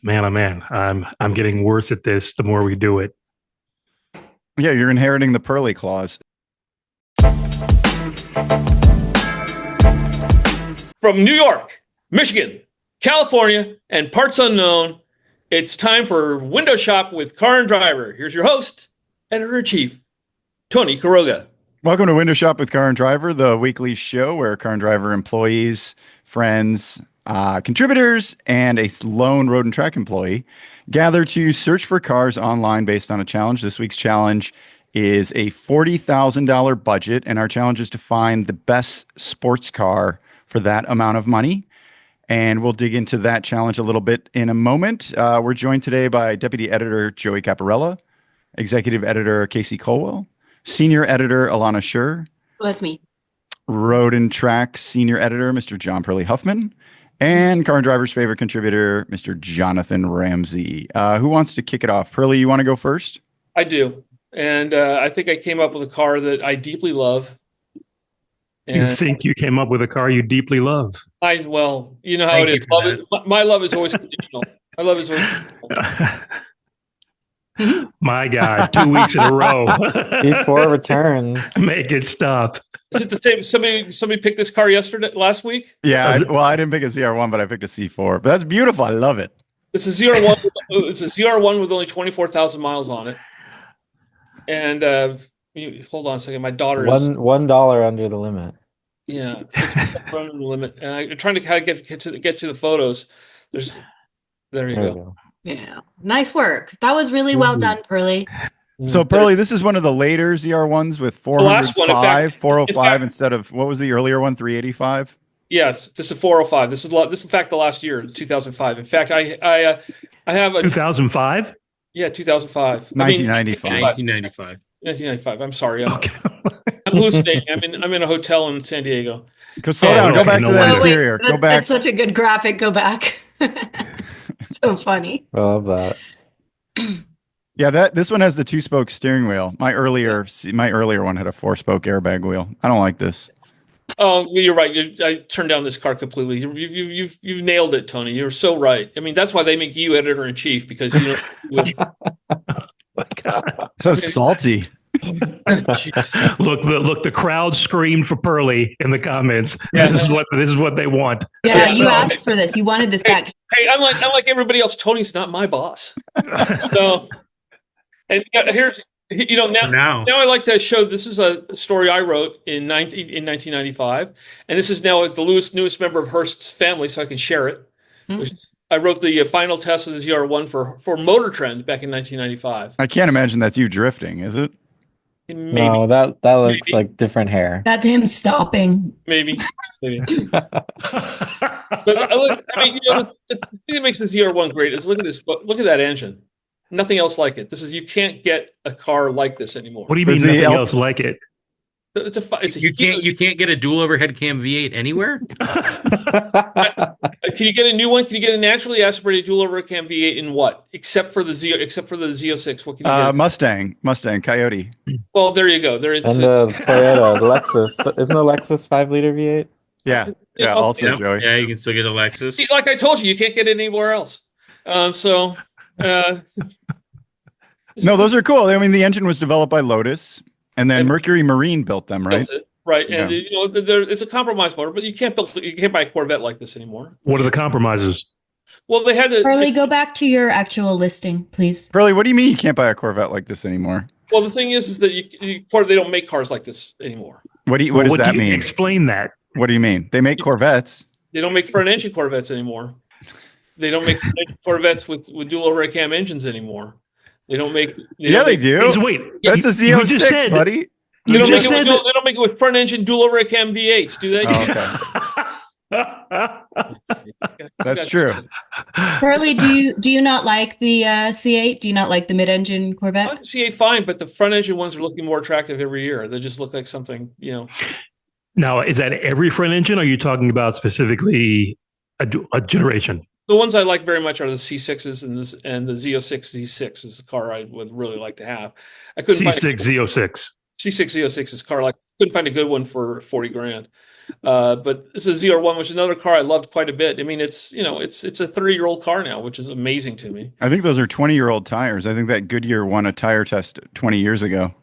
Man, oh man, I'm getting worse at this the more we do it. Yeah, you're inheriting the Pearley clause. From New York, Michigan, California, and parts unknown, it's time for Window Shop with Car and Driver. Here's your host, Editor-in-Chief, Tony Quiroga. Welcome to Window Shop with Car and Driver, the weekly show where Car and Driver employees, friends, contributors, and a lone road and track employee gather to search for cars online based on a challenge. This week's challenge is a $40,000 budget, and our challenge is to find the best sports car for that amount of money. And we'll dig into that challenge a little bit in a moment. We're joined today by Deputy Editor Joey Capparella, Executive Editor Casey Colwell, Senior Editor Elana Scherr. Well, that's me. Road and Track Senior Editor Mr. John Pearley Huffman, and Car and Driver's favorite contributor Mr. Jonathon Ramsey. Who wants to kick it off? Pearley, you want to go first? I do. And I think I came up with a car that I deeply love. And You think you came up with a car you deeply love? well, you know how Thank it you is. for My love is always conditional. My love is always conditional. My God, 2 weeks in a row. Before returns. Make it stop. Is it the same? Somebody picked this car last week? Yeah, I didn't pick a CR1, but I picked a C4. But that's beautiful. I love it. It's a ZR1. It's a ZR1 with only 24,000 miles on it. And hold on a second. My daughter is $1 under the limit. Yeah, it's running the limit. And I'm trying to kind of get to the photos. There you go. Yeah, nice work. That was really well done, Pearley. So, Pearley, this is one of the later ZR1s with 405, 405 instead of, what was the earlier one, 385? Yes, this is 405. This is in fact the last year, 2005. In fact, I have a 2005? Yeah, 2005. 1995. 1995. I'm sorry. I'm hallucinating. I'm in a hotel in San Diego. Slow down. Go back to that interior. Go back. That's such a good graphic. Go back. So funny. I love that. Yeah, this one has the 2-spoke steering wheel. My earlier one had a 4-spoke airbag wheel. I don't like this. Oh, you're right. I turned down this car completely. You nailed it, Tony. You're so right. I mean, that's why they make you editor in chief, because you know. So salty. Look, the crowd screamed for Pearley in the comments. Yeah, this is what they want. Yeah, you asked for this. You wanted this back. Hey, I'm like everybody else. Tony's not my boss. So, and here's now I like to show. This is a story I wrote in 1995, and this is now the newest member of Hearst's family, so I can share it. I wrote the final test of the ZR1 for Motor Trend back in 1995. I can't imagine that's you drifting, is it? Maybe. No, that looks like different hair. That's him stopping. Maybe. But the thing that makes the ZR1 great is look at this. Look at that engine. Nothing else like it. You can't get a car like this anymore. What do you mean nothing else like it? You can't get a dual overhead cam V8 anywhere. Can you get a new one? Can you get a naturally aspirated dual overhead cam V8 in what? Except for the Z06. What can you get? Mustang Coyote. Well, there you go. And the Toyota, the Lexus. Isn't the Lexus 5-liter V8? Yeah. Also, Joey. Yeah, you can still get a Lexus. See, like I told you can't get it anywhere else. No, those are cool. I mean, the engine was developed by Lotus, and then Mercury Marine built them, right? Right, Yeah. and it's a compromise motor, but you can't buy a Corvette like this anymore. What are the compromises? Well, they had to. Pearley, go back to your actual listing, please. Pearley, what do you mean you can't buy a Corvette like this anymore? Well, the thing is that they don't make cars like this anymore. What does that mean? Explain that. What do you mean? They make Corvettes. They don't make front engine Corvettes anymore. They don't make Corvettes with dual overhead cam engines anymore. They don't make. They do. Wait, that's a Z06, buddy. They don't make it with front engine dual overhead cam V8s, do they? Oh, okay. That's true. Pearley, do you not like the C8? Do you not like the mid-engine Corvette? I like the C8 fine, but the front engine ones are looking more attractive every year. They just look like something, Now, is that every front engine? Or are you talking about specifically a generation? The ones I like very much are the C6s and the Z06 Z6 is the car I would really like to have. I couldn't C6 Z06. C6 Z06 is a car couldn't find a good one for $40,000. But this is a ZR1, which is another car I loved quite a bit. I mean, it's a 30-year-old car now, which is amazing to me. I think those are 20-year-old tires. I think that Goodyear won a tire test 20 years ago.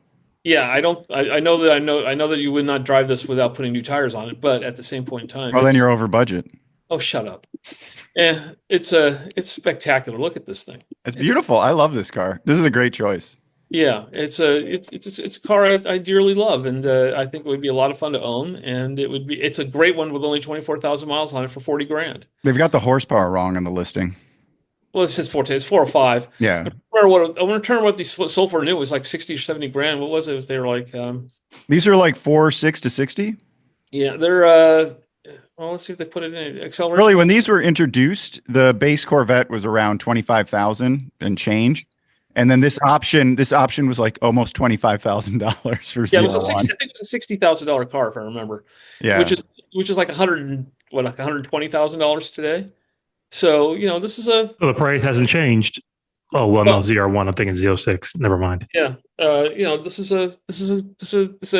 Yeah, I know that you would not drive this without putting new tires on it, but at the same point in time, Well, then you're over budget. Oh, shut up. Yeah, it's spectacular. Look at this thing. It's beautiful. I love this car. This is a great choice. Yeah, it's a car I dearly love, and I think it would be a lot of fun to own. And it's a great one with only 24,000 miles on it for 40 grand. They've got the horsepower wrong on the listing. Well, it's 405. Yeah. I want to return what these sold for new was like 60 or 70 grand. What was it? They were like these are like 6 to 60. Yeah, they're well, let's see if they put it in acceleration. Really, when these were introduced, the base Corvette was around 25,000 and change. And then this option was like almost $25,000 for I ZR1. think it's a $60,000 car if I remember. Yeah, which is like $120,000 today. So this is So the price hasn't changed. Oh well, no, ZR1. I'm thinking Z06. Never mind. Yeah, this is a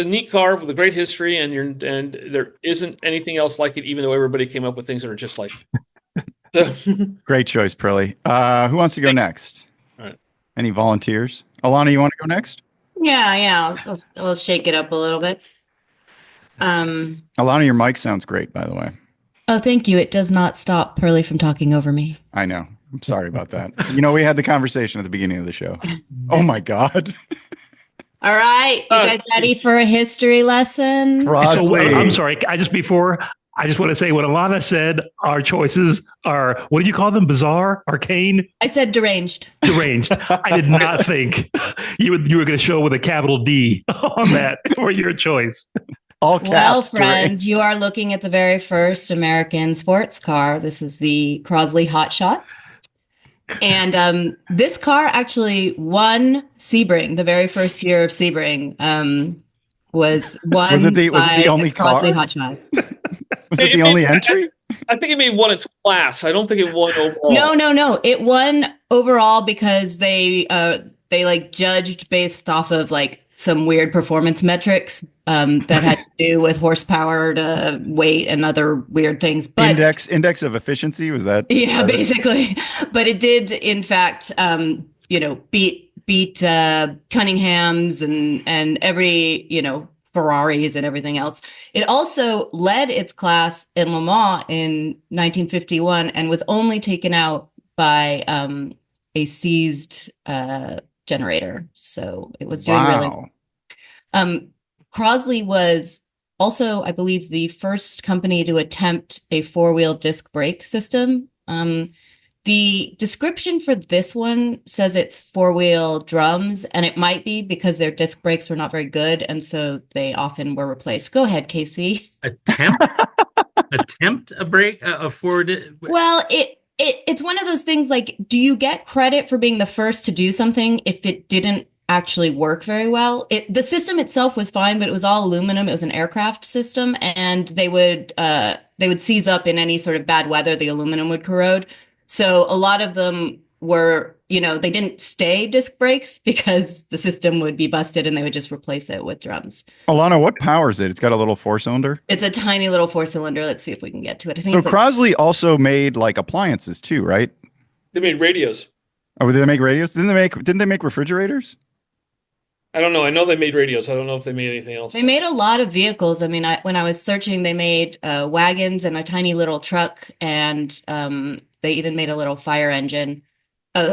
neat car with a great history, and there isn't anything else like it. Even though everybody came up with things that are just like it. So. Great choice, Pearley. Who wants to go next? All right. Any volunteers? Elana, you want to go next? Yeah. We'll shake it up a little bit. Elana, your mic sounds great, by the way. Oh, thank you. It does not stop Pearley from talking over me. I know. I'm sorry about that. We had the conversation at the beginning of the show. Oh my God. All right. You guys ready for a history lesson? So I'm sorry. I just want to say what Elana said. Our choices are, what did you call them? Bizarre? Arcane? I said deranged. Deranged. I did not think you were going to show with a capital D on that for your choice. All caps. Well, friends, you are looking at the very first American sports car. This is the Crosley Hotshot. And this car actually won Sebring, the very first year of Sebring. Was it the only car? Crosley Hotshot. Was it the only entry? I think it may have won its class. I don't think it won overall. No. It won overall because they like judged based off of like some weird performance metrics that had to do with horsepower to weight and other weird things. But index of efficiency, was that? Yeah, basically. But it did, in fact, beat Cunningham's and every, Ferraris and everything else. It also led its class in Le Mans in 1951 and was only taken out by a seized generator. So it was doing really. Crosley was also, I believe, the first company to attempt a four-wheel disc brake system. The description for this one says it's four-wheel drums, and it might be because their disc brakes were not very good, and so they often were replaced. Go ahead, Casey. Attempt a brake a forward. Well, it's one of those things like, do you get credit for being the first to do something if it didn't actually work very well? The system itself was fine, but it was all aluminum. It was an aircraft system, and they would seize up in any sort of bad weather. The aluminum would corrode. So a lot of them were, they didn't stay disc brakes because the system would be busted and they would just replace it with drums. Alana, what powers it? It's got a little four-cylinder? It's a tiny little four-cylinder. Let's see if we can get to it. I think so Crosley also made like appliances too, right? They made radios. Oh, did they make radios? Didn't they make refrigerators? I don't know. I know they made radios. I don't know if they made anything else. They made a lot of vehicles. I mean, when I was searching, they made wagons and a tiny little truck, and they even made a little fire engine.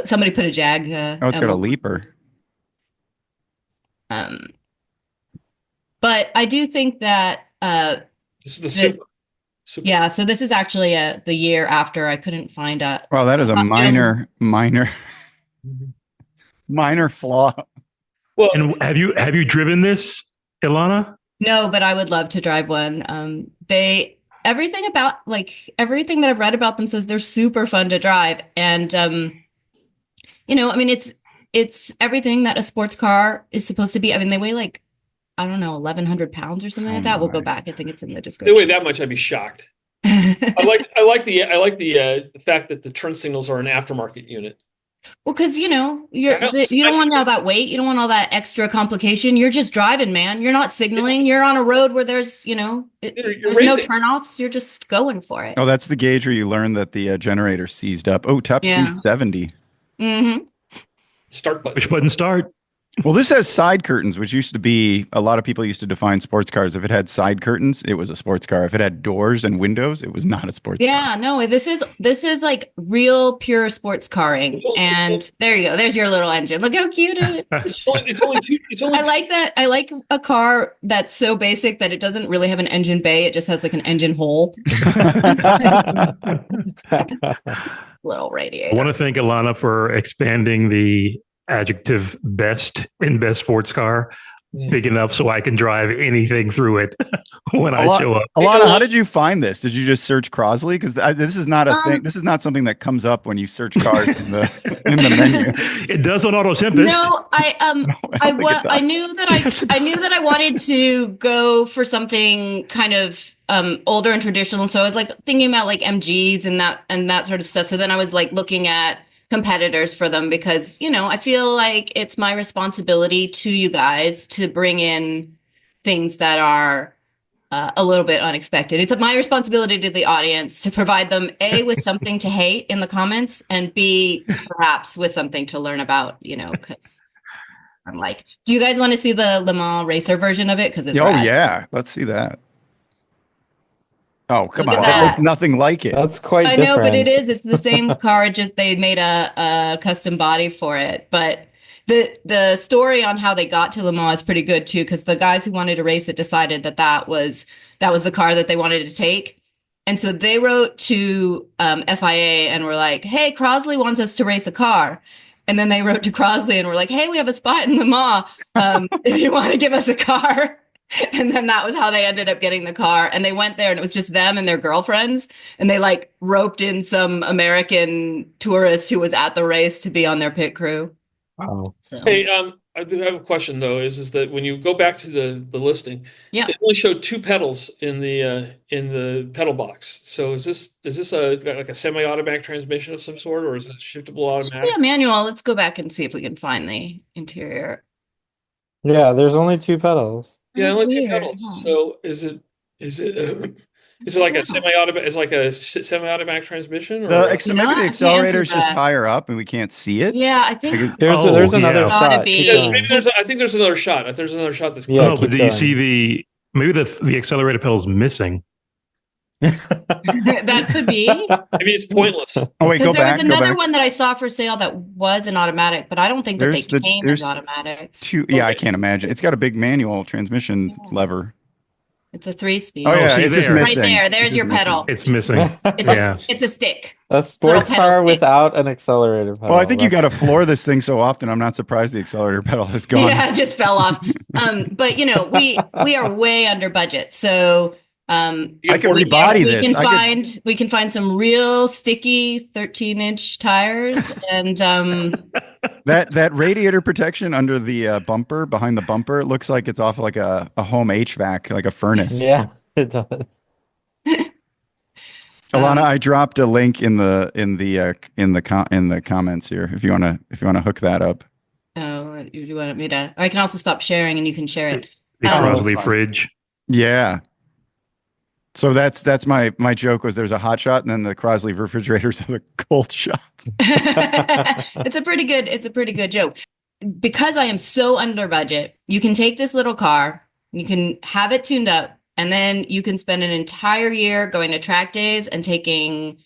Somebody put a Jag. It's got a leaper. But I do think that this is the super. Yeah, so this is actually the year after. I couldn't find a. Wow, that is a minor flaw. Well, and have you driven this, Elana? No, but I would love to drive one. Everything that I've read about them says they're super fun to drive, and I mean, it's everything that a sports car is supposed to be. I mean, they weigh like, I don't know, 1,100 pounds or something like that. We'll go back. I think it's in the description. If they weigh that much, I'd be shocked. I like the fact that the turn signals are an aftermarket unit. Well, because you don't want all that weight. You don't want all that extra complication. You're just driving, man. You're not signaling. You're on a road where there's there's no turnoffs. You're just going for it. Oh, that's the gauge where you learn that the generator seized up. Oh, top speed 70. Mm-hmm. Start button. Push button start. Well, this has side curtains, which used to be, a lot of people used to define sports cars. If it had side curtains, it was a sports car. If it had doors and windows, it was not a sports car. Yeah, no, this is like real pure sports carring. And there you go. There's your little engine. Look how cute it is. It's only I like that. I like a car that's so basic that it doesn't really have an engine bay. It just has like an engine hole. Little radiator. I want to thank Elana for expanding the adjective best in best sports car big enough so I can drive anything through it when I show up. Alana, how did you find this? Did you just search Crosley? Because this is not a thing. This is not something that comes up when you search cars in the menu. It does on Auto Tempest. No, I knew that I wanted to go for something kind of older and traditional. So I was like thinking about like MGs and that sort of stuff. So then I was like looking at competitors for them because, I feel like it's my responsibility to you guys to bring in things that are a little bit unexpected. It's my responsibility to the audience to provide them A, with something to hate in the comments, and B, perhaps with something to learn about, because I'm like, do you guys want to see the Le Mans racer version of it? Because it's rad. Yeah, let's see that. Oh, come Look on. at that. That looks nothing like it. That's quite I different. know, but it is. It's the same car. Just they made a custom body for it. But the story on how they got to Le Mans is pretty good too, because the guys who wanted to race it decided that was the car that they wanted to take, and so they wrote to FIA and were like, "Hey, Crosley wants us to race a car." And then they wrote to Crosley and were like, "Hey, we have a spot in Le Mans. If you want to give us a car." And then that was how they ended up getting the car. And they went there and it was just them and their girlfriends. And they like roped in some American tourist who was at the race to be on their pit crew. Wow. So. Hey, I do have a question though. Is that when you go back to the listing, it only showed 2 pedals in the pedal box. So is this like a semi-automatic transmission of some sort, or is it a shiftable automatic? Yeah, manual. Let's go back and see if we can find the interior. Yeah, there's only 2 pedals. Yeah, That's only 2 weird, pedals. huh? So is it like a semi-automatic? Is like a semi-automatic transmission? Or Maybe the can't accelerator is see just that. higher up and we can't see it. Yeah, I think There's another Gotta shot. be. Keep going. maybe I think there's another shot. There's another shot that's Yeah, No, keep but do you going. see maybe the accelerator pedal is missing? that could be. maybe it's pointless. Oh, wait, go Because there back. was Go another back. one that I saw for sale that was an automatic, but I don't think that There's they came there's as automatics. 2. Yeah, I can't imagine. It's got a big manual transmission lever. It's a 3-speed. Oh, yeah, see it's just there. missing. Right there. There's It's your just missing. pedal. It's missing. It's it's a stick. A sports pedal car stick. without an accelerator pedal. Well, I think you got to That's- floor this thing so often. I'm not surprised the accelerator pedal is gone. Yeah, it just fell off. But we are way under budget. So I can rebody this. we can find some real sticky 13-inch tires and That radiator protection under the bumper, behind the bumper, it looks like it's off like a home HVAC, like a furnace. Yeah, it does. Alana, I dropped a link in the comments here if you wanna hook that up. oh, you want me to? I can also stop sharing and you can share it. The Crosley fine. fridge. Yeah. So that's my joke was there's a hot shot and then the Crosley refrigerators have a cold shot. It's a pretty good joke. Because I am so under budget, you can take this little car, you can have it tuned up, and then you can spend an entire year going to track days and taking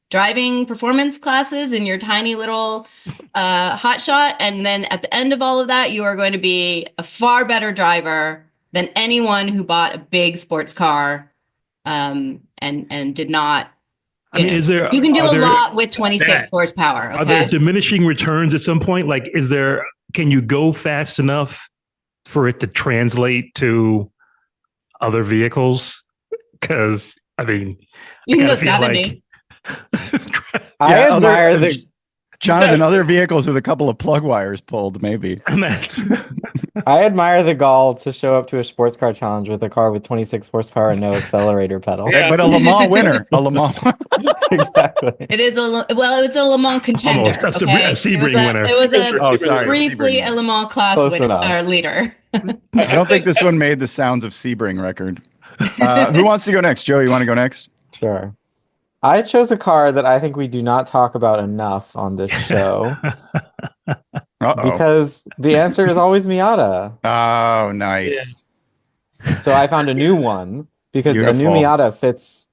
driving performance classes in your tiny little Hotshot. And then at the end of all of that, you are going to be a far better driver than anyone who bought a big sports car and did not. I mean, You can do a lot with 26 horsepower. Are there Okay. diminishing returns at some point? Like, can you go fast enough for it to translate to other vehicles? Because I mean, You can I go gotta feel 70. I Yeah, admire the Jonathan, other vehicles with a couple of plug wires pulled, maybe. and that's I admire the gall to show up to a sports car challenge with a car with 26 horsepower and no accelerator pedal. Yeah. But a Le Mans winner, a Le Mans. Exactly. It is it was a Le Mans contender. Almost a Sebring winner. It was a Oh, sorry, briefly Sebring. a Le Mans class Close winner enough. or leader. I don't think this one made the sounds of Sebring record. Who wants to go next? Joe, you want to go next? Sure. I chose a car that I think we do not talk about enough on this show because the answer is always Miata. Oh, nice. So I found a new one because a new Beautiful. Miata fits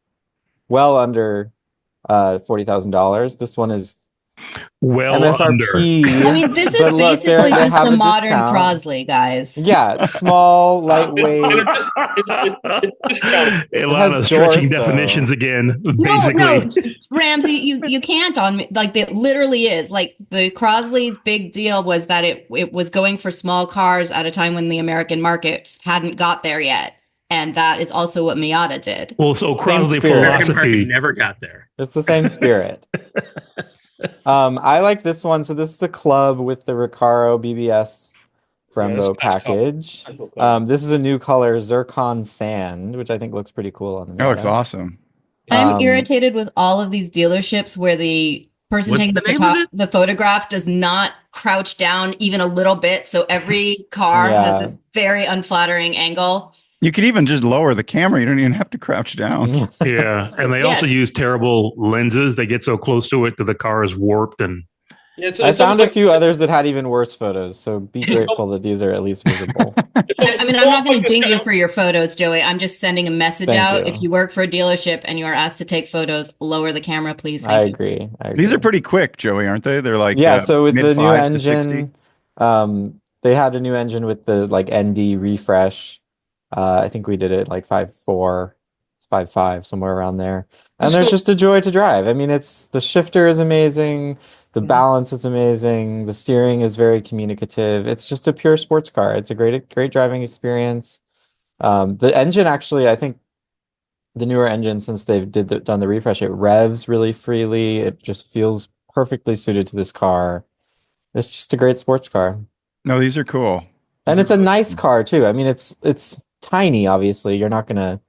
well under $40,000. This one is Well under. MSRP. I mean, this is But look, basically they just have the a modern discount. Crosley, guys. Yeah, small, lightweight. It's discounted. Elana has stretching doors, though. definitions again. No, Basically, Ramsey, you can't on me. Like, it literally is. Like, the Crosley's big deal was that it was going for small cars at a time when the American markets hadn't got there yet. And that is also what Miata did. well, so Crosley spirit. American market philosophy. never got there. It's the same spirit. I like this one. So this is a club with the Recaro BBS Brembo that's nice color. package. This is a new color, Zircon Sand, which I think looks pretty cool on the That looks Miata. awesome. I'm irritated with all of these dealerships where the person What's taking the name of it? the photograph does not crouch down even a little bit. So every car Yeah. has this very unflattering angle. You could even just lower the camera. You don't even have to crouch down. Yeah, and they also Yes. use terrible lenses. They get so close to it that the car is warped, and Yeah, it's I found almost a few others that had even worse photos, so be It's al- grateful that these are at least visible. I mean, I'm not going to ding you for your photos, Joey. I'm just sending a message Thank out. you. If you work for a dealership and you are asked to take photos, lower the camera, please. I Thank you. agree. These are pretty quick, Joey, aren't they? They're like Yeah, so with the new mid-5s to 60. engine, they had a new engine with the like ND refresh. I think we did it like 5.4, 5.5, somewhere around there. And they're just a joy to drive. I mean, the shifter is amazing, the balance is amazing, the steering is very communicative. It's just a pure sports car. It's a great driving experience. The engine actually, I think the newer engine, since they've done the refresh, it revs really freely. It just feels perfectly suited to this car. It's just a great sports car. No, these are cool. And it's a nice car too. I mean, it's tiny, obviously. You're not gonna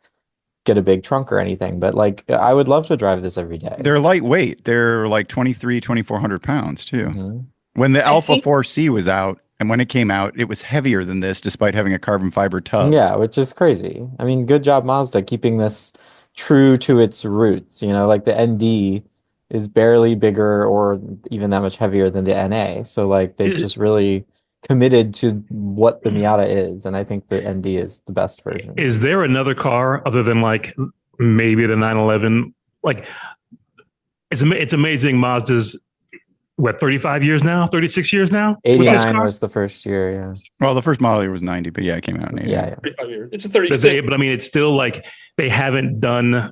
get a big trunk or anything, but like I would love to drive this every day. They're lightweight. They're like 2,400 pounds too. Mhm. When the Alpha think- 4C was out, and when it came out, it was heavier than this, despite having a carbon fiber tub. Yeah, which is crazy. I mean, good job Mazda keeping this true to its roots. You know, like the ND is barely bigger or even that much heavier than the NA. So like they've just really committed to what the Miata is, and I think the ND is the best version. is there another car other than like maybe the 911? Like, it's amazing. Mazda's what, 35 years now, 36 years now. with this 89 car? was the first year, yeah. Well, the first model year was 90, but yeah, it came out in 80. Yeah, yeah. 35 years. It's a 30. But I mean, it's still like they haven't done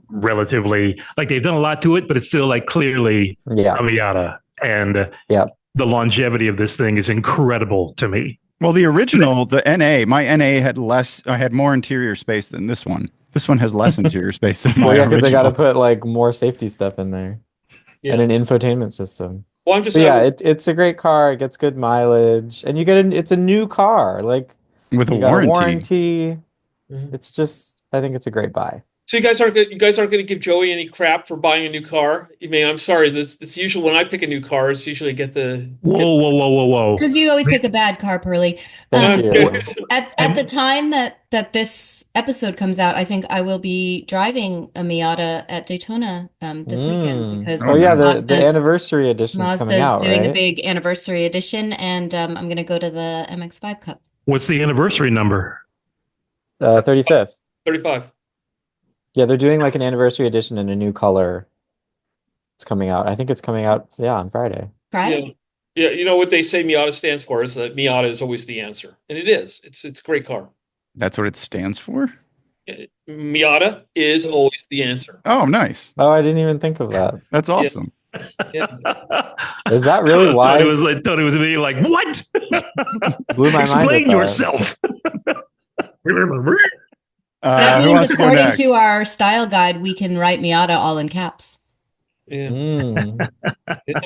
relatively like they've done a lot to it, but it's still like clearly Yeah. a Miata, and Yeah. the longevity of this thing is incredible to me. Well, the original, the NA, my NA had had more interior space than this one. This one has less interior space than my Well, yeah, because they got to original. put like more safety stuff in there Yeah. and an infotainment system. Well, I'm just But saying. yeah, it's a great car. It gets good mileage, and you get it's a new car. Like With a you got a warranty. warranty. Mhm. It's just, I think it's a great buy. So you guys aren't going to give Joey any crap for buying a new car. I mean, I'm sorry. This usual when I pick a new car, it's usually get the. Whoa. Because you always pick a bad car, Pearley. Thank Um, you. At the time that this episode comes out, I think I will be driving a Miata at Daytona this weekend because Oh yeah, the Mazda's- anniversary edition's coming Mazda's out, doing right? a big anniversary edition, and I'm going to go to the MX-5 Cup. What's the anniversary number? 35th. 35. Yeah, they're doing like an anniversary edition in a new color. It's coming out. I think it's coming out, yeah, on Friday. Right? Yeah. You know what they say Miata stands for is that Miata is always the answer, and it is. It's a great car. That's what it stands for? Miata is always the answer. Oh, nice. Oh, I didn't even think of that. That's awesome. Yeah. Is that really why? Tony was immediately like, "What? Blew my mind Explain with that. yourself." That Who means, wants to go according next? to our style guide, we can write Miata all in caps. Yeah. Mm.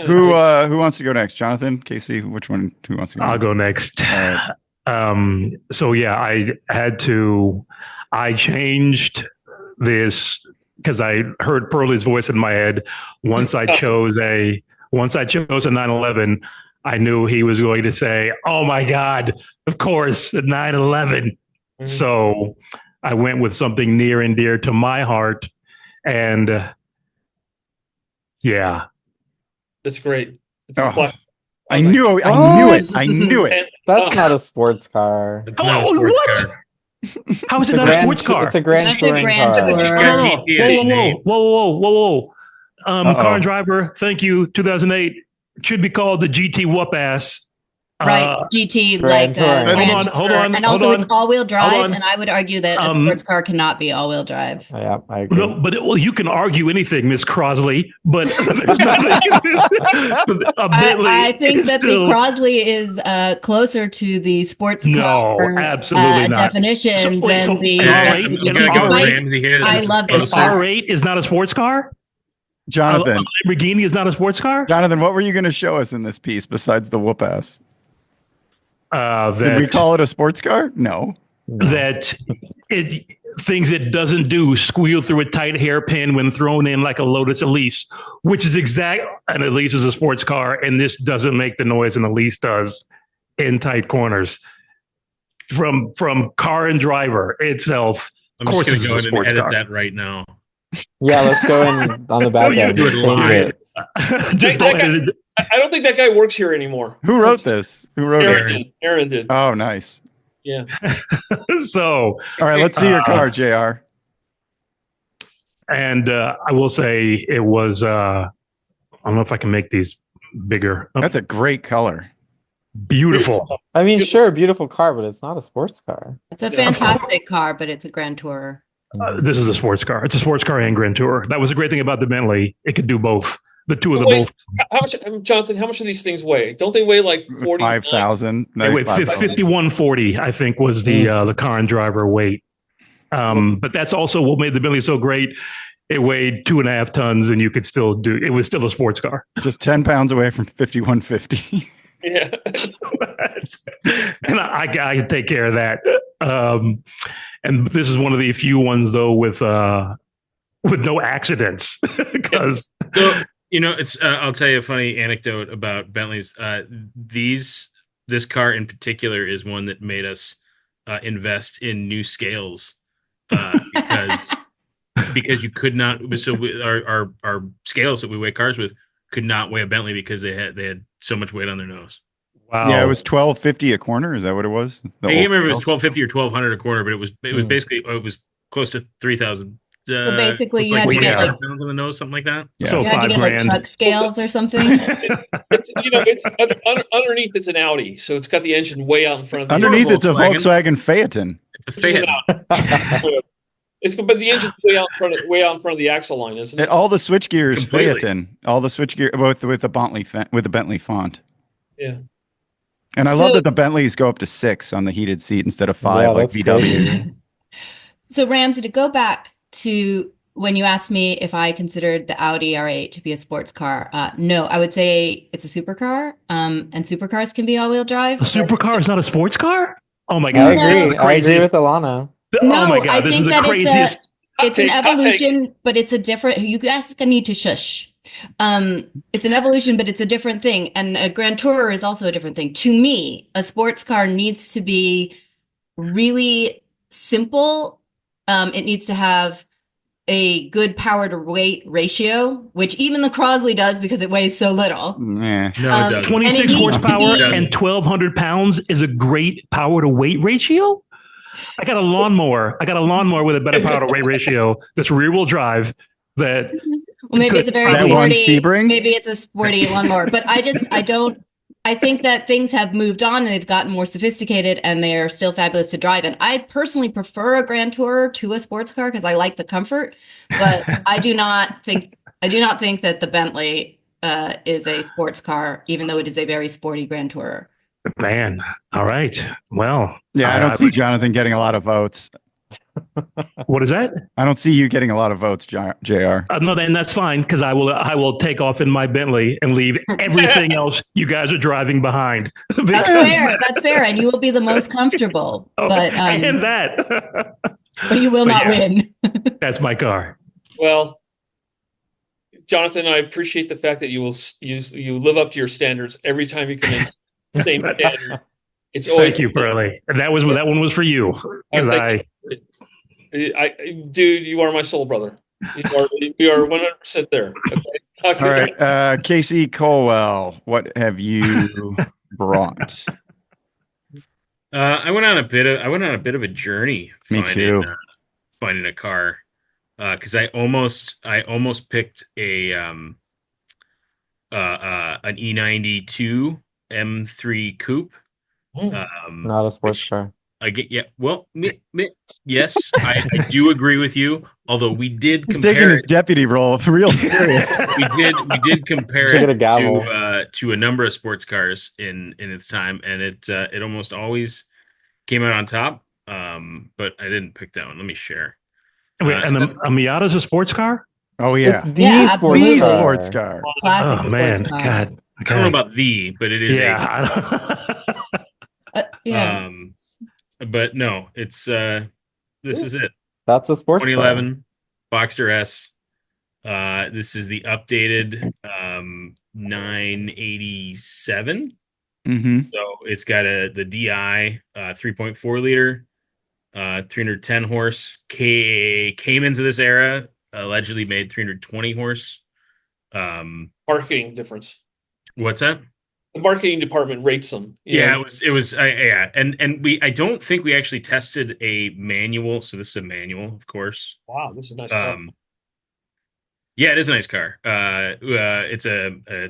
Who wants to go next? Jonathan, Casey, which one? Who wants to go? I'll next? go next. All right. So yeah, I changed this because I heard Pearley's voice in my head. Once I chose a 911, I knew he was going to say, "Oh my God, of course, a 911." Mm-hmm. So I went with something near and dear to my heart, and yeah, that's great. I knew it. That's not a sports car. What? How is it not a sports car? It's a grand touring car. Whoa. Car and Driver, thank you. 2008 should be called the GT Whoop Ass. Right, GT Grand Touring. Hold on. And also it's all-wheel drive, and I would argue that a sports car cannot be all-wheel drive. Yeah, I agree. No, but you can argue anything, Miss Crosley, but there's nothing. I think that the Crosley is closer to the sports car absolutely not. definition than the R8. I love this car. R8 is not a sports car? Jonathon. Lamborghini is not a sports car? Jonathon, what were you going to show us in this piece besides the whoop ass? Did we call it a sports car? No. That things it doesn't do squeal through a tight hairpin when thrown in like a Lotus Elise, which is an Elise is a sports car, and this doesn't make the noise an Elise does in tight corners. From Car and Driver itself, of course, it's a sports car. That right now. Yeah, let's go in on the back end. Do it live. I don't think that guy works here anymore. Who wrote this? Who wrote it? Aaron did. Oh, nice. Yeah. So, all right, let's see your car, JR. And I will say it was, I don't know if I can make these bigger. That's a great color. Beautiful. I mean, sure, beautiful car, but it's not a sports car. It's a fantastic car, but it's a Grand Tourer. This is a sports car. It's a sports car and Grand Tourer. That was the great thing about the Bentley. It could do both. The two of them both. How much, Jonathon? How much do these things weigh? Don't they weigh like 5,000? They weigh 5140. I think was the Car and Driver weight. But that's also what made the Bentley so great. It weighed 2.5 tons, and you could still do. It was still a sports car. Just 10 pounds away from 5150. Yeah. And I can take care of that. And this is one of the few ones though with no accidents because it's I'll tell you a funny anecdote about Bentleys. This car in particular is one that made us invest in new scales because you could not. So our scales that we weigh cars with could not weigh a Bentley because they had so much weight on their nose. Wow. Yeah, it was $1,250 a corner. Is that what it was? I can't remember if it was $1,250 or $1,200 a corner, but it was basically it was close to $3,000. So basically, you had to get pounds on the nose, something like that. Yeah. So you had to get $5,000. like truck scales or something. Underneath it's an Audi, so it's got the engine way out in front of the underneath. It's a Volkswagen Phaeton. It's a Phaeton. But the engine's way out in front of the axle line, isn't it? All the switchgear is Phaeton. All the switchgear with the Bentley font. Yeah. And I love that the Bentleys go up to 6 on the heated seat instead of 5 like VW. So Ramsey, to go back to when you asked me if I considered the Audi R8 to be a sports car, no, I would say it's a supercar. And supercars can be all-wheel drive. A supercar is not a sports car? Oh my God. I agree with Alana. Oh my God, this is the craziest. It's an evolution, but it's a different. You guys need to shush. It's an evolution, but it's a different thing. And a Grand Tourer is also a different thing. To me, a sports car needs to be really simple. It needs to have a good power to weight ratio, which even the Crosley does because it weighs so little. No, it doesn't. 26 horsepower and 1,200 pounds is a great power to weight ratio. I got a lawnmower with a better power to weight ratio that's rear wheel drive. That maybe it's a very sporty. Maybe it's a sporty lawnmower, but I think that things have moved on and they've gotten more sophisticated and they are still fabulous to drive. And I personally prefer a Grand Tourer to a sports car because I like the comfort. But I do not think that the Bentley is a sports car, even though it is a very sporty Grand Tourer. Man, all right. Well, yeah, I don't see Jonathon getting a lot of votes. What is that? I don't see you getting a lot of votes, JR. No, then that's fine because I will take off in my Bentley and leave everything else you guys are driving behind. That's fair. That's fair, and you will be the most comfortable. But and that, but you will not win. That's my car. Well, Jonathon, I appreciate the fact that you live up to your standards every time you come in. Same standard. It's always Thank you, Pearley. And that one was for you because dude, you are my soul brother. You are 100% there. Okay? All right, Casey Colwell, what have you brought? I went on a bit of a journe. Me too. Finding a car because I almost picked an E92 M3 coupe. Not a sports car. Yes, I do agree with you. Although we did He's taking his deputy role real serious. we did compare it to a number of sports cars in its time, and it almost always came out on top. But I didn't pick that one. Let me share. Wait, and a Miata's a sports car? Oh yeah, it's the sports car. Classic man, sports car. God. I don't know about but it is. Yeah. But no, it's this is it. That's a sports 2011 Boxster S. This is the updated 987. Mm-hmm. So it's got the DI 3.4 liter, 310 horse. Caymans of this era allegedly made 320 horse. Marketing difference. What's that? The marketing department rates them. Yeah, it was and I don't think we actually tested a manual. So this is a manual, of course. Wow, this is a nice car. Yeah, it is a nice car. It's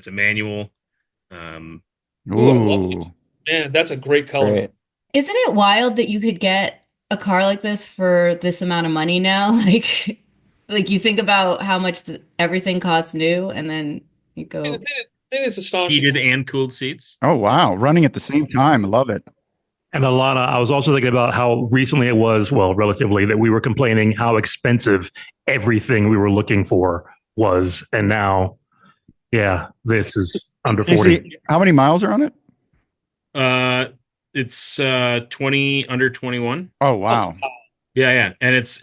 a manual. Ooh, man, that's a great color. Great. Isn't it wild that you could get a car like this for this amount of money now? Like you think about how much everything costs new, and then you go. The thing that's astonishing. Heated and cooled seats. Oh wow, running at the same time. I love it. And Elana, I was also thinking about how recently it was, well, relatively, that we were complaining how expensive everything we were looking for was. And now, yeah, this is under 40. Casey, how many miles are on it? It's 20 under 21. Oh wow. Yeah. And it's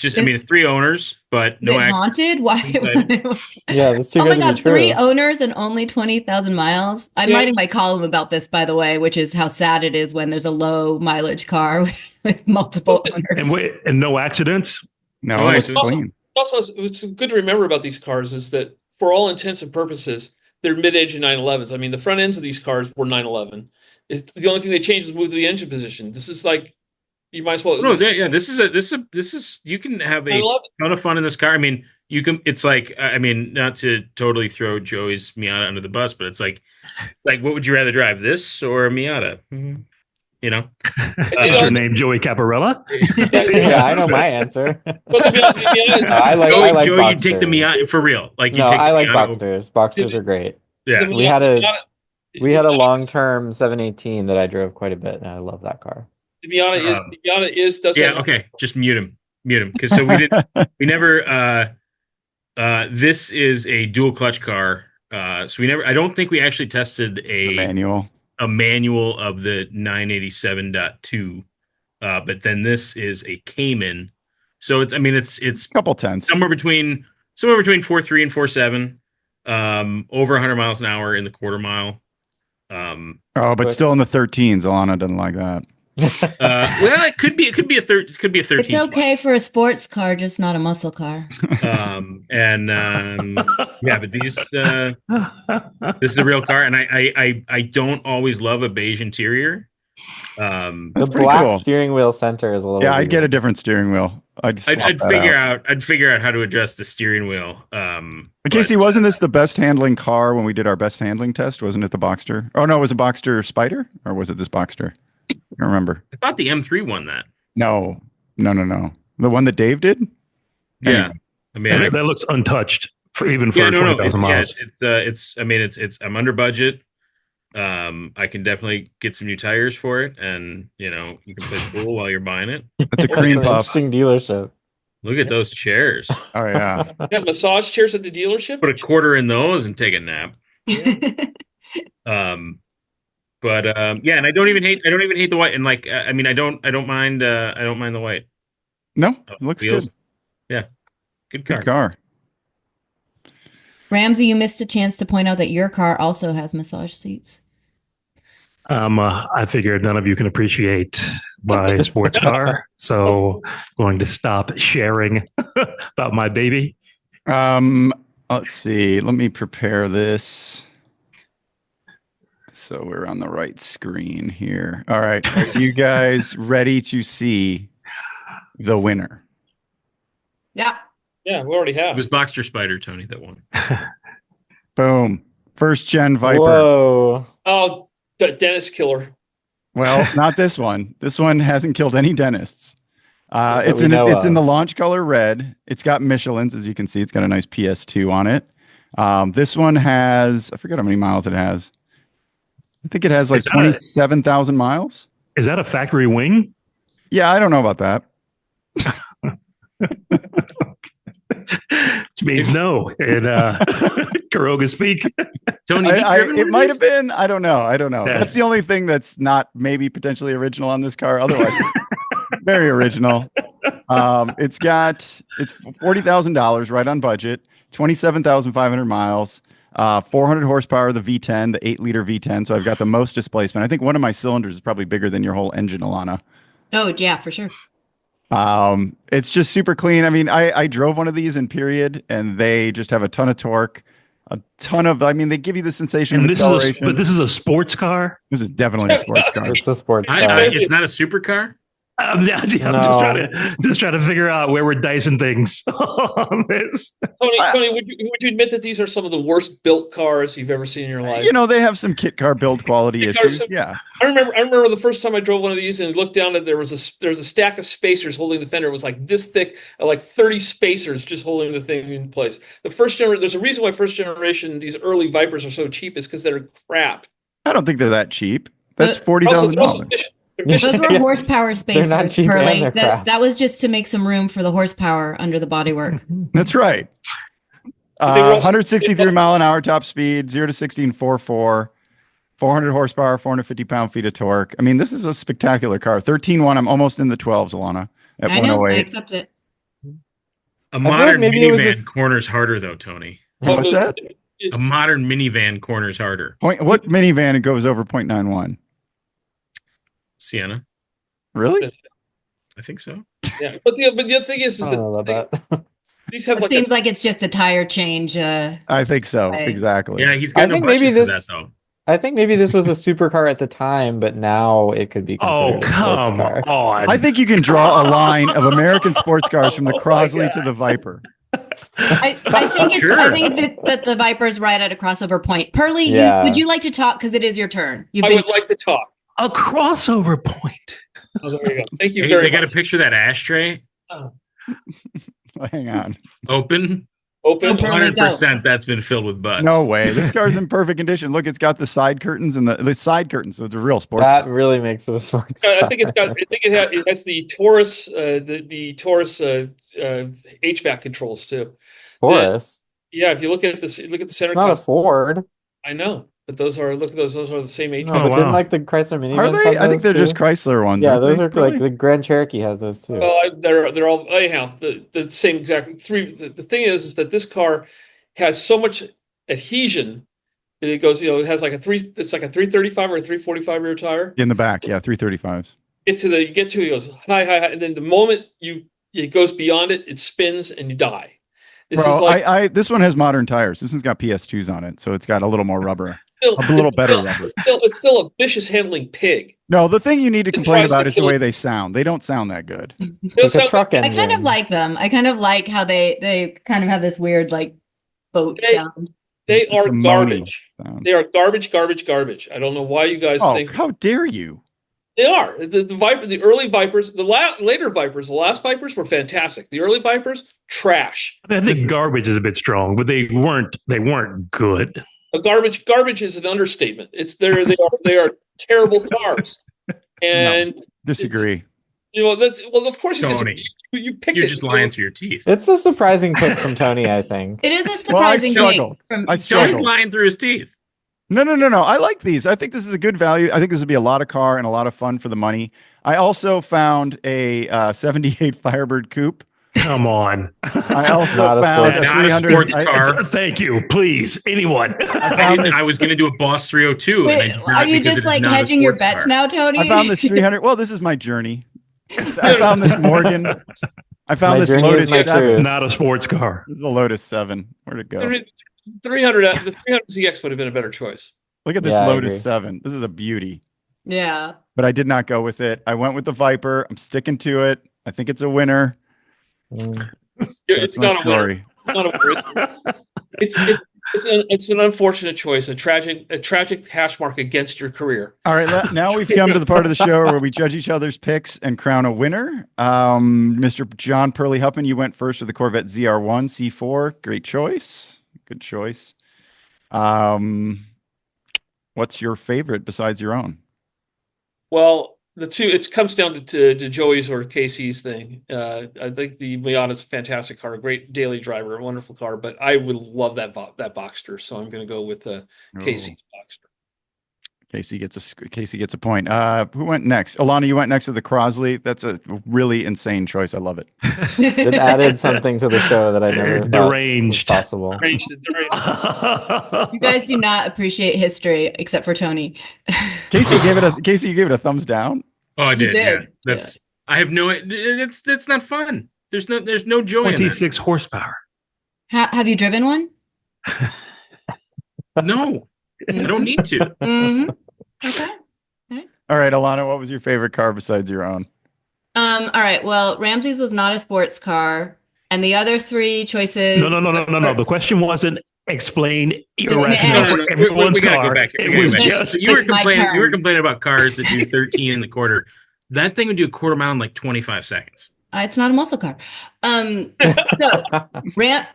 just, I mean, it's 3 owners, but Is it haunted? Why? Yeah, that's too Oh good my to God, be true. 3 owners and only 20,000 miles. I'm writing my column about this, by the way, which is how sad it is when there's a low mileage car with multiple owners. And no accidents? No, it's clean. Also, what's good to remember about these cars is that for all intents and purposes, they're mid-engine 911s. I mean, the front ends of these cars were 911. The only thing they changed was move to the engine position. This is like, you might as well. No, this is you can have a ton of fun in this car. I mean, you can. It's like, I mean, not to totally throw Joey's Miata under the bus, but it's like what would you rather drive, this or a Miata? Mm-hmm. You know, is your name Joey Capparella? Yeah, I know my answer. I like Joey. Boxsters. You take the Miata for real. Like, you take I like Miata Boxsters. Boxsters are great. Yeah, we had a long-term 718 that I drove quite a bit, and I love that car. The Miata does. Yeah, okay. Just mute him, because so we never. This is a dual clutch car. So I don't think we actually tested a manual of the 987.2. But then this is a Cayman. So it's a couple tenths, somewhere between 4.3 and 4.7, over 100 miles an hour in the quarter mile. But still in the 13s. Alana doesn't like that. Well, it could be a 13. It's okay for a sports car, just not a muscle car. Yeah, but this is the real car, and I don't always love a beige interior. That's the black cool. steering wheel center is a little. Yeah, weird. I'd get a different steering wheel. I'd figure out how to adjust the steering wheel. But Casey, wasn't this the best handling car when we did our best handling test? Wasn't it the Boxster? Oh no, was it Boxster Spider or was it this Boxster? I don't remember. I thought the M3 won that. No. The one that Dave did? Yeah. Anyway. I mean, that looks untouched for 20,000 miles. I'm under budget. I can definitely get some new tires for it, and you can play pool while you're buying it. That's a cream puff. Interesting dealership. Look at those chairs. Oh yeah. Yeah, massage chairs at the dealership. Put a quarter in those and take a nap. Yeah, and I don't even hate the white. And like, I don't mind the white. No, it looks Wheels. good. Yeah, good car. Good car. Ramsey, you missed a chance to point out that your car also has massage seats. I figured none of you can appreciate my sports car, so going to stop sharing about my baby. Let's see. Let me prepare this. So we're on the right screen here. All right. Are you guys ready to see the winner? Yeah. Yeah, we already have. It was Boxster Spider, Tony, that won. Boom. First gen Viper. Whoa. Oh, dentist killer. Well, not this one. This one hasn't killed any dentists. It's we in know it's in of. the launch color red. It's got Michelin's, as you can see. It's got a nice PS2 on it. This one has, I forget how many miles it has. I think it has like 27,000 miles. Is that a factory wing? Yeah, I don't know about that. Which means no in Quiroga speak. Tony, it might have been. I don't know. That's Yes. the only thing that's not maybe potentially original on this car. Otherwise, very original. It's $40,000 right on budget, 27,500 miles, 400 horsepower, the V10, the 8-liter V10. So I've got the most displacement. I think one of my cylinders is probably bigger than your whole engine, Elana. Oh, yeah, for sure. It's just super clean. I mean, I drove one of these in period, and they just have a ton of torque, they give you the sensation And of this acceleration. this is a sports car. This is definitely a sports car. It's a sports car. It's not a supercar. I'm No. just trying to figure out where we're dicing things on this. Tony, would you admit that these are some of the worst built cars you've ever seen in your life? They have some kit car build quality issues. Yeah. I remember the first time I drove one of these and looked down and there was a stack of spacers holding the fender. It was like this thick, like 30 spacers just holding the thing in place. There's a reason why first generation, these early Vipers are so cheap, is because they're crap. I don't think they're that cheap. That's $40,000. Those were horsepower spacers, not cheap and Pearley. they're crap. That was just to make some room for the horsepower under the bodywork. That's right. 163 mile an hour top speed, 0 to 60 in 4.4, 400 horsepower, 450 pound-feet of torque. I mean, this is a spectacular car. 13.1. I'm almost in the 12s, Alana. At I know. 108. I accept it. A modern maybe it was minivan this- corners harder, though, Tony. What's that? A modern minivan corners harder. What minivan goes over 0.91? Sienna, Really? I think so. Yeah, but the other thing is I don't know about that. these have It like seems like it's just a tire change. I think so. Right. Exactly. Yeah, he's got I no think maybe budget for this- that, though. I think maybe this was a supercar at the time, but now it could be considered Oh, a sports come car. on. I think you can draw a line of American sports cars from the Crosley to the Viper. I think that the Viper's right at a crossover point. Pearley, Yeah. would you like to talk? Because it is your turn. I would like to talk. A crossover point. Oh, there you go. Thank you Hey, very they got a much. picture of that ashtray Hang on. open. Open. Oh, Pearley, 100% that's been filled with butts. No way. This car's in perfect condition. Look, it's got the side curtains and the side curtains, so it's a real sports That car. really makes it a sports car. I think it has the Taurus, the Taurus HVAC controls too. Taurus. Yeah, if you look at the center It's not a console, Ford. I know, but those are those are the same HVAC. No, Oh, but wow. didn't like the Chrysler minivans Are they? have I think those they're just too? Chrysler ones. Yeah, aren't those they? are like the Grand Cherokee has those too. Well, they're all anyhow. The same exactly three. The thing is that this car has so much adhesion. It goes, it has like it's like a 335 or a 345 rear tire. In the back, yeah, 335s. You get to it, goes high, and then the moment it goes beyond it, it spins and you die. This Well, is like this one has modern tires. This one's got PS2s on it, so it's got a little more rubber. still, A little better rubber. It's still a vicious handling pig. No, the thing you need to complain tries to about is the kill way it. they sound. They don't sound that good. Like a truck I engine. kind of like them. I kind of like how they kind of have this weird like boat sound. They It's are a moany garbage. sound. They are garbage. I don't know why you guys Oh, think how dare you? they are. The early Vipers, later Vipers, the last Vipers were fantastic. The early Vipers, trash. I think garbage is a bit strong, but they weren't good. Garbage is an understatement. They are terrible cars. And no, disagree. Of course you Tony, disagree. You picked You're just lying through your teeth. It's a surprising pick from Tony, I think. It is a surprising pick. I struggled. Tony's lying through his teeth. No. I like these. I think this is a good value. I think this would be a lot of car and a lot of fun for the money. I also found a 78 Firebird Coupe. Come on. I also found a 300 car. Thank you. Please, anyone. I was going to do a Boss 302. Wait, are you just like hedging your bets now, Tony? I found this 300. Well, this is my journey. I found this Morgan. I found this Lotus 7. Not a sports car. This is a Lotus 7. Where'd it go? 300. The 300 ZX would have been a better choice. Look at this Lotus 7. This is a beauty. Yeah. But I did not go with it. I went with the Viper. I'm sticking to it. I think it's a winner. It's not a story. It's not a winner. It's an unfortunate choice, a tragic hash mark against your career. All right, now we've come to the part of the show where we judge each other's picks and crown a winner. Mr. John Pearley Huffman, you went first with the Corvette ZR1 C4. Great choice. Good choice. What's your favorite besides your own? Well, it comes down to Joey's or Casey's thing. I think the Miata is a fantastic car, a great daily driver, a wonderful car, but I would love that Boxster, so I'm going to go with Casey's Boxster. Casey gets a point. Who went next? Elana, you went next with the Crosley. That's a really insane choice. I love it. It added something to the show that I never deranged thought was possible. You guys do not appreciate history, except for Tony. Casey, you gave it a thumbs down. Oh, I did. Yeah. I have no. It's not fun. There's no joy. 26 horsepower. Have you driven one? No. I don't need to. Mm-hmm. Okay. All right, Elana, what was your favorite car besides your own? All right. Well, Ramsey's was not a sports car, and the other three choices. No. The question wasn't explain your rationale for everyone's car. It was just you were complaining about cars that do 13 in the quarter. That thing would do a quarter mile in like 25 seconds. It's not a muscle car. So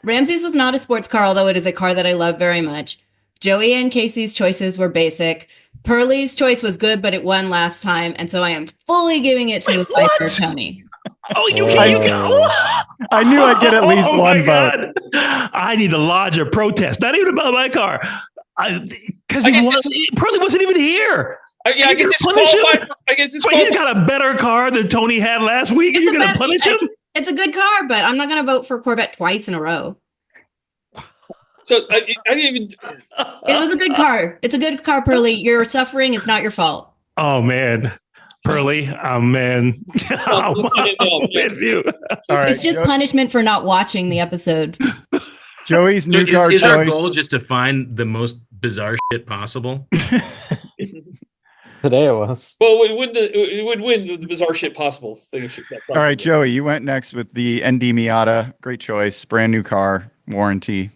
Ramsey's was not a sports car, although it is a car that I love very much. Joey and Casey's choices were basic. Pearley's choice was good, but it won last time, and so I am fully giving it to the Viper, Tony. Oh, you can. I knew I'd get at least one vote. I need to lodge a protest. Not even about my car, because Pearley wasn't even here. I get disqualified. He's got a better car than Tony had last week, and you're going to punish him? It's a good car, but I'm not going to vote for Corvette twice in a row. So I didn't even. It was a good car. It's a good car, Pearley. Your suffering is not your fault. Oh man, Pearley, man. With you. All right, it's just punishment for not watching the episode. Joey's new car choice. Is our choice. goal just to find the most bizarre shit possible? Today it was. Well, it would win the bizarre shit possible. All right, Joey, you went next with the ND Miata. Great choice. Brand new car, warranty.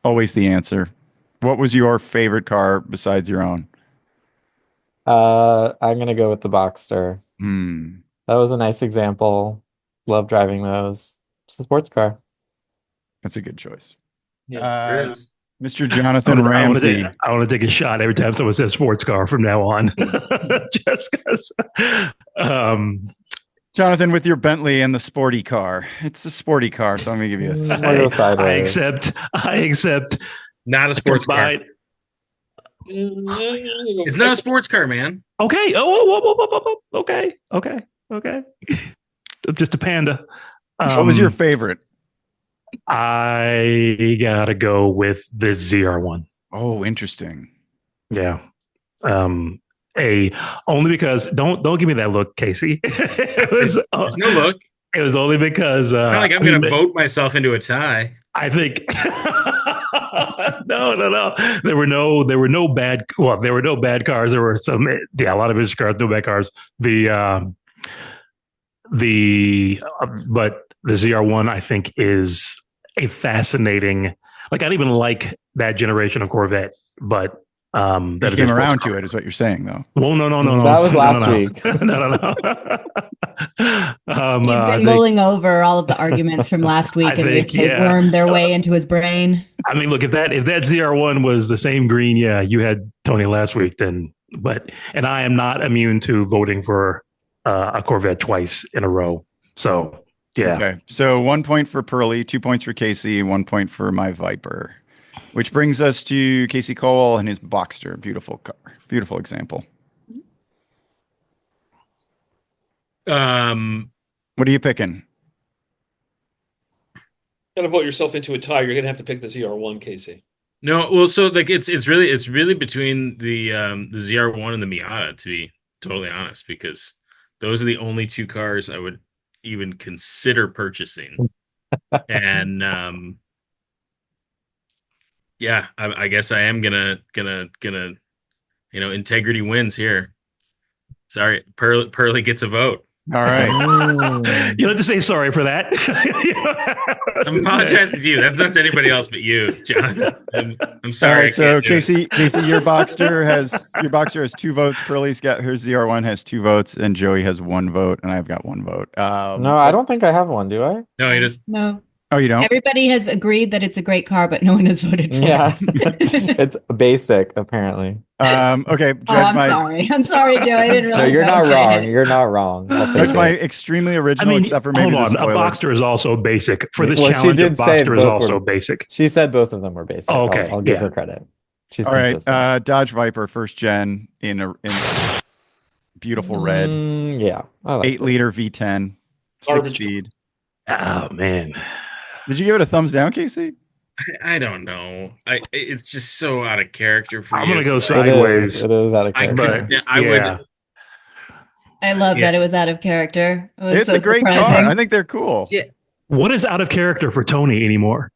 Always the answer. What was your favorite car besides your own? I'm gonna go with the Boxster. Hmm. That was a nice example. Love driving those. It's a sports car. That's a good choice. Yeah, Mr. Jonathon Ramsey. I want to take a shot every time someone says sports car from now on. Just because. Jonathon, with your Bentley and the sporty car. It's a sporty car, so I'm going to give you I accept. Not a sports car. It's not a sports car, man. Okay. Okay. I'm just a panda. What was your favorite? I got to go with the ZR1. Oh, interesting. Yeah. Only because don't give me that look, Casey. There's no look. It was only because not like I'm going to vote myself into a tie. I think no. There were no bad. Well, there were no bad cars. There were some. Yeah, a lot of bitch cars, no bad cars. But the ZR1 I think is a fascinating. Like I don't even like that generation of Corvette, but. That came around to it, is what you're saying, though. Well, no. That was last week. No. He's been mulling over all of the arguments from last week, and they've wormed their way into his brain. I mean, look, if that ZR1 was the same green, you had Tony last week, then. And I am not immune to voting for a Corvette twice in a row. So yeah. Okay. So 1 point for Pearley, 2 points for Casey, 1 point for my Viper, which brings us to Casey Colwell and his Boxster. Beautiful car. Beautiful example. What are you picking? Gotta vote yourself into a tie. You're gonna have to pick the ZR1, Casey. No, well, so like it's really between the ZR1 and the Miata, to be totally honest, because those are the only two cars I would even consider purchasing. And yeah, I guess I am gonna integrity wins here. Sorry, Pearley gets a vote. All right. You don't have to say sorry for that. I'm apologizing to you. That's not to anybody else but you, John. I'm sorry. All right, so Casey, your Boxster has 2 votes. Pearley's got her ZR1 has 2 votes, and Joey has 1 vote, and I've got 1 vote. No, I don't think I have one. Do I? No, you just no. Oh, you don't? Everybody has agreed that it's a great car, but no one has voted for it. It's basic, apparently. Okay. I'm sorry, Joe. I didn't realize. No, you're not wrong. You're not wrong. Judge my extremely original, except for maybe hold on. A Boxster is also basic. For this challenge, a Boxster is also basic. She said both of them were basic. Oh, okay. I'll give her credit. She's all consistent. right. Dodge Viper, first gen in beautiful red. Yeah. Like 8-liter V10, 6-speed. Oh man. Did you give it a thumbs down, Casey? I don't know. It's just so out of character for I'm you. gonna go sideways. It is out of character. I love that it was out of character. It's a great car. I think they're cool. Yeah. What is out of character for Tony anymore?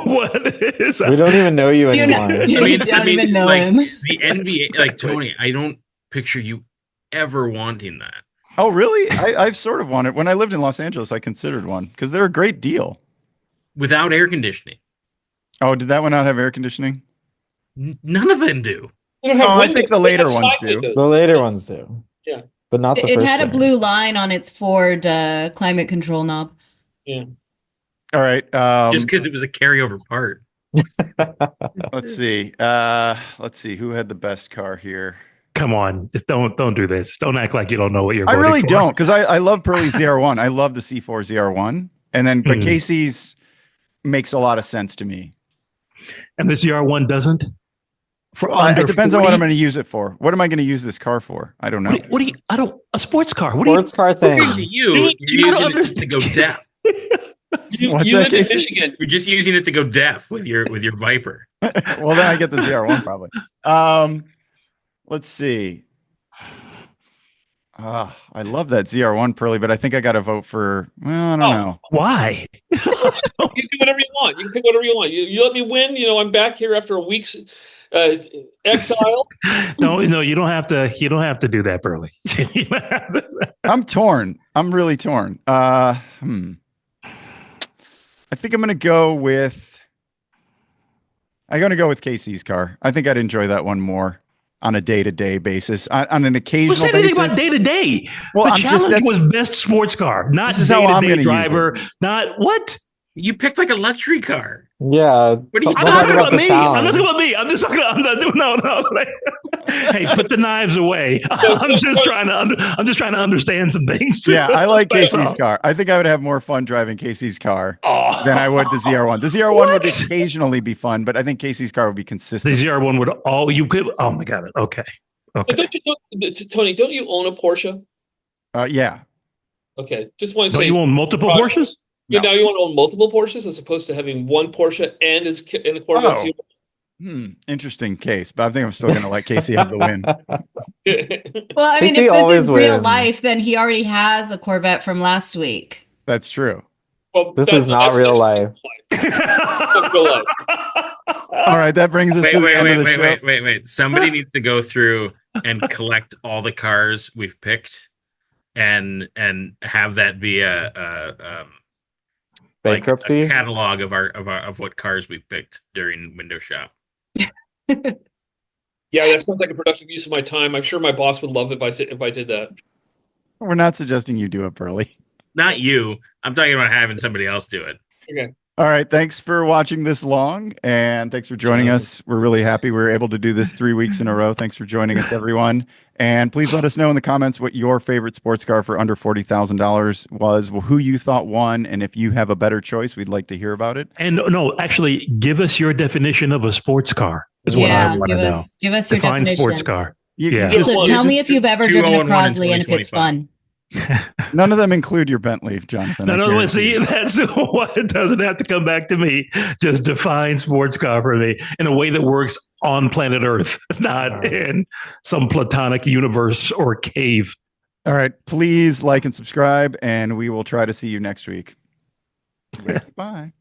What is that? We don't even know you anymore. You don't even know him. The NVA, like Tony, I don't picture you ever wanting that. Oh, really? I've sort of wanted. When I lived in Los Angeles, I considered one because they're a great deal. Without air conditioning. Oh, did that one not have air conditioning? None of them do. I think the later ones do. The later ones do. Yeah. But not the first. It had a blue line on its Ford climate control knob. Yeah. All right. Just because it was a carryover part. Let's see. Who had the best car here? Come on, just don't do this. Don't act like you don't know what you're voting I really for. don't, because I love Pearley's ZR1. I love the C4 ZR1. And then, but Casey's makes a lot of sense to me. And the ZR1 doesn't? It depends on what I'm going to use it for. What am I going to use this car for? I don't know. A sports car. Sports car thing. You're using it to go deaf. What's you that, live in Casey? Michigan. You're just using it to go deaf with your Viper. Well, then I get the ZR1 probably. Let's see. I love that ZR1, Pearley, but I think I got to vote for. Well, I don't know. Why? You can do whatever you want. You can pick whatever you want. You let me win. I'm back here after a week's exile. No, you don't have to. You don't have to do that, Pearley. I'm torn. I'm really torn. I think I'm going to go with. I'm going to go with Casey's car. I think I'd enjoy that one more on a day-to-day basis. On an occasional basis. Who said anything about day-to-day? Well, the challenge was best sports car, not day-to-day driver. Not what? You picked like a luxury car. Yeah. What are you I'm not talking about me. I'm not talking about me. I'm just talking about no. Hey, put the knives away. I'm just trying to understand some things. Yeah, I like Casey's car. I think I would have more fun driving Casey's car than I would the ZR1. The ZR1 would occasionally be fun, but I think Casey's car would be consistent. The ZR1 would oh my god. Okay. But don't you know, Tony, don't you own a Porsche? Yeah. Okay. Just want to say. Don't you own multiple Porsches? No. Now you want to own multiple Porsches as opposed to having one Porsche and a Corvette. Interesting case, but I think I'm still going to let Casey have the win. Well, I mean, if this is real life, then he already has a Corvette from last week. That's true. Well, this is not real life. All right, that brings us to the end of the show. Wait. Somebody needs to go through and collect all the cars we've picked and have that be a bankruptcy a catalog of what cars we picked during window shop. Yeah, that sounds like a productive use of my time. I'm sure my boss would love if I did that. We're not suggesting you do it, Pearley. Not you. I'm talking about having somebody else do it. Okay. All right. Thanks for watching this long, and thanks for joining us. We're really happy we were able to do this 3 weeks in a row. Thanks for joining us, everyone. And please let us know in the comments what your favorite sports car for under $40,000 was, who you thought won, and if you have a better choice, we'd like to hear about it. And no, actually, give us your definition of a sports car. Is what I want to know. Give us your Define definition. sports car. Tell me if you've ever driven a Crosley and if it's fun. None of them include your Bentley, Jonathon. No, see, that's what it doesn't have to come back to me. Just define sports car for me in a way that works on planet Earth, not in some platonic universe or cave. All right. Please like and subscribe, and we will try to see you next week. Bye.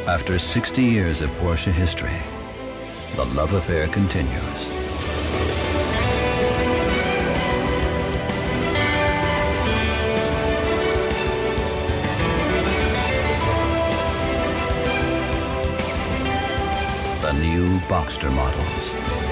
After 60 years of Porsche history, the love affair continues. The new Boxster models.